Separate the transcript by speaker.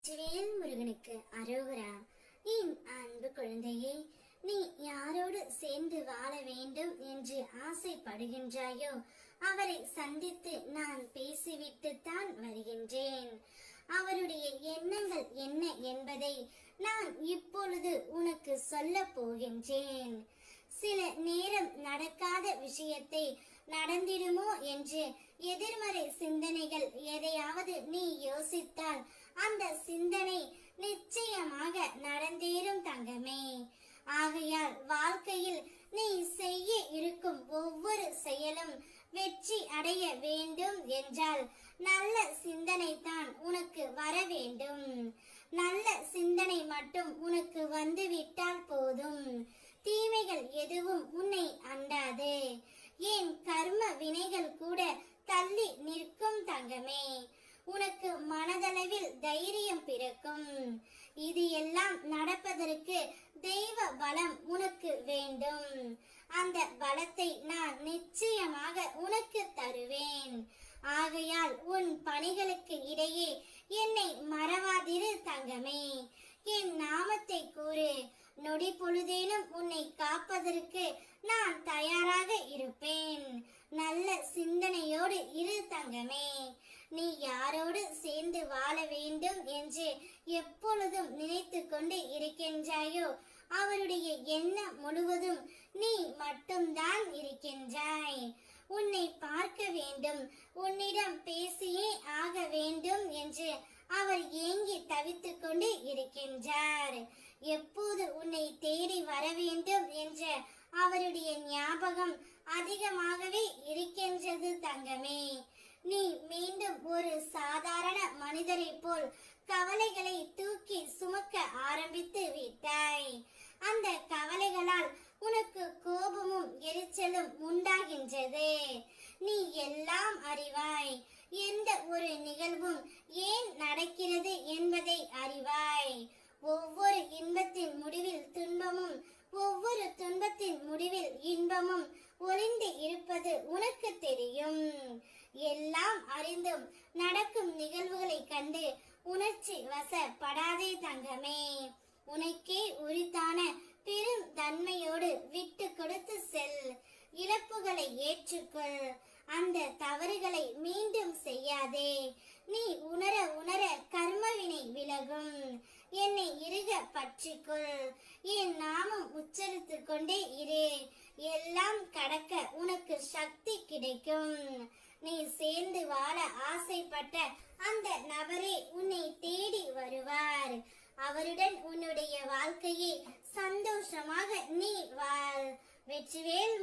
Speaker 1: வெற்றிவேல் முருகனுக்கு அரோகரா. என் அன்பு குழந்தையே, நீ யாரோடு சேர்ந்து வாழ வேண்டும் என்று ஆசைப்படுகின்றாயோ அவரை சந்தித்து நான் பேசிவிட்டு தான் வருகின்றேன். அவருடைய எண்ணங்கள் என்ன என்பதை நான் இப்பொழுது உனக்கு சொல்ல போகின்றேன். சில நேரம் நடக்காத விஷயத்தை நடந்திடுமோ என்று எதிர்மறை சிந்தனைகள் எதையாவது நீ யோசித்தால் அந்த சிந்தனை நிச்சயமாக நடந்தேறும் தங்கமே. ஆகையால் வாழ்க்கையில் நீ செய்ய இருக்கும் ஒவ்வொரு செயலும் வெற்றி அடைய வேண்டும் என்றால் நல்ல சிந்தனை தான் உனக்கு வர வேண்டும். நல்ல சிந்தனை மட்டும் உனக்கு வந்துவிட்டால் போதும். தீமைகள் எதுவும் உன்னை அண்டாது. ஏன் கர்ம வினைகள் கூட தள்ளி நிற்கும் தங்கமே. உனக்கு மனதளவில் தைரியம் பிறக்கும். இது எல்லாம் நடப்பதற்கு தெய்வ பலம் உனக்கு வேண்டும். அந்த பலத்தை நான் நிச்சயமாக உனக்கு தருவேன். ஆகையால் உன் பணிகளுக்கு இடையே என்னை மறவாதிரு தங்கமே. என் நாமத்தை கூறு. நொடி பொழுதேனும் உன்னை காப்பதற்கு நான் தயாராக இருப்பேன். நல்ல சிந்தனையோடு இரு தங்கமே. நீ யாரோடு சேர்ந்து வாழ வேண்டும் என்று எப்பொழுதும் நினைத்து கொண்டு இருக்கின்றாயோ அவருடைய எண்ணம் முழுவதும் நீ மட்டும்தான் இருக்கின்றாய். உன்னை பார்க்க வேண்டும், உன்னிடம் பேசியே ஆக வேண்டும் என்று அவர் ஏங்கி தவித்துக் கொண்டு இருக்கின்றார். எப்போது உன்னை தேடி வர வேண்டும் என்ற அவருடைய ஞாபகம் அதிகமாகவே இருக்கின்றது தங்கமே. நீ மீண்டும் ஒரு சாதாரண மனிதரை போல் கவலைகளை தூக்கி சுமக்க ஆரம்பித்து விட்டாய். அந்த கவலைகளால் உனக்கு கோபமும் எரிச்சலும் உண்டாகின்றது. நீ எல்லாம் அறிவாய். எந்த ஒரு நிகழ்வும் ஏன் நடக்கிறது என்பதை அறிவாய். ஒவ்வொரு இன்பத்தின் முடிவில் துன்பமும், ஒவ்வொரு துன்பத்தின் முடிவில் இன்பமும் ஒளிந்து இருப்பது உனக்கு தெரியும். எல்லாம் அறிந்தும் நடக்கும் நிகழ்வுகளை கண்டு உணர்ச்சி வசப்படாதே தங்கமே. உனக்கே உரித்தான பெரும் தன்மையோடு விட்டு கொடுத்து செல். இழப்புகளை ஏற்றுக்கொள். அந்த தவறுகளை மீண்டும் செய்யாதே. நீ உணர உணர கர்மவினை விலகும். என்னை இறுக பற்றிக்கொள். என் நாமம் உச்சரித்து கொண்டே இரு. எல்லாம் கடக்க உனக்கு சக்தி கிடைக்கும். நீ சேர்ந்து வாழ ஆசைப்பட்ட அந்த நபரே உன்னை தேடி வருவார். அவருடன் உன்னுடைய வாழ்க்கையை சந்தோஷமாக நீ வாழ். வெற்றிவேல்